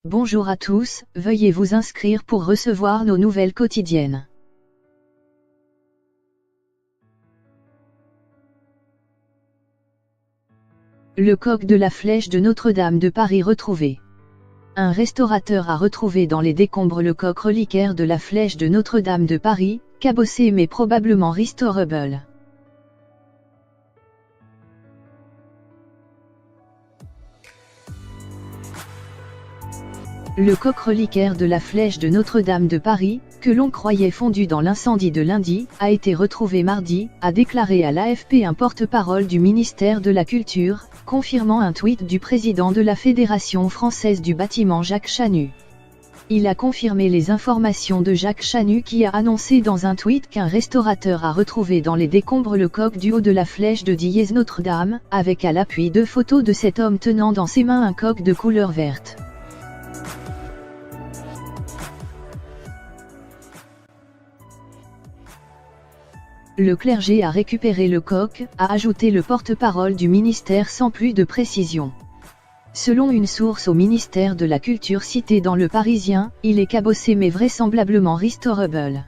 Bonjour à tous, veuillez vous inscrire pour recevoir nos nouvelles quotidiennes. Le coq de la flèche de Notre-Dame de Paris retrouvé. Un restaurateur a retrouvé dans les décombres le coq reliquaire de la flèche de Notre-Dame de Paris, cabossé mais probablement restorable. Le coq reliquaire de la flèche de Notre-Dame de Paris, que l'on croyait fondu dans l'incendie de lundi, a été retrouvé mardi, a déclaré à l'AFP un porte-parole du ministère de la Culture, confirmant un tweet du président de la Fédération française du bâtiment Jacques Chanu. Il a confirmé les informations de Jacques Chanu qui a annoncé dans un tweet qu'un restaurateur a retrouvé dans les décombres le coq du haut de la flèche de Diez Notre-Dame, avec à l'appui 2 photos de cet homme tenant dans ses mains un coq de couleur verte. Le clergé a récupéré le coq, a ajouté le porte-parole du ministère sans plus de précision. Selon une source au ministère de la Culture citée dans Le Parisien, il est cabossé mais vraisemblablement restorable.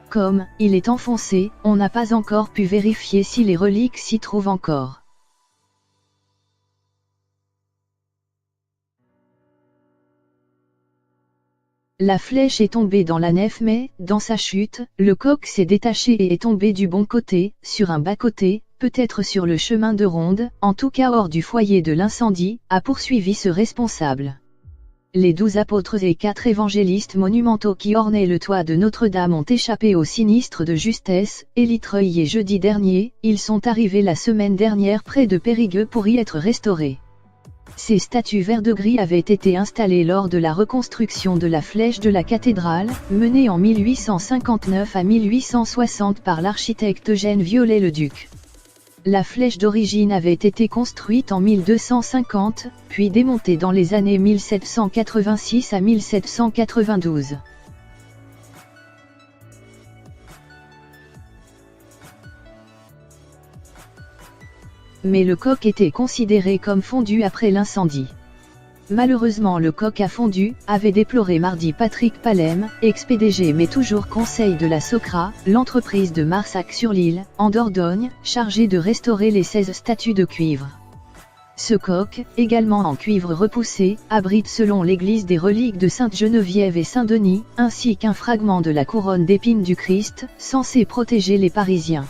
Comme il est enfoncé, on n'a pas encore pu vérifier si les reliques s'y trouvent encore. La flèche est tombée dans la nef mais, dans sa chute, le coq s'est détaché et est tombé du bon côté, sur un bas-côté, peut-être sur le chemin de ronde, en tout cas hors du foyer de l'incendie, a poursuivi ce responsable. Les 12 apôtres et 4 évangélistes monumentaux qui ornaient le toit de Notre-Dame ont échappé au sinistre de justesse, élytreuillé jeudi dernier, ils sont arrivés la semaine dernière près de Périgueux pour y être restaurés. Ces statues vert-de-gris avaient été installées lors de la reconstruction de la flèche de la cathédrale, menée en 1859 à 1860 par l'architecte Eugène Viollet-le-Duc. La flèche d'origine avait été construite en 1250, puis démontée dans les années 1786 à 1792. Mais le coq était considéré comme fondu après l'incendie. Malheureusement le coq a fondu, avait déploré mardi Patrick Palem, ex-PDG mais toujours conseil de la Socra, l'entreprise de Marsac-sur-l'Île, en Dordogne, chargée de restaurer les 16 statues de cuivre. Ce coq, également en cuivre repoussé, abrite selon l'église des reliques de Sainte-Geneviève et Saint-Denis, ainsi qu'un fragment de la couronne d'épines du Christ, censé protéger les Parisiens.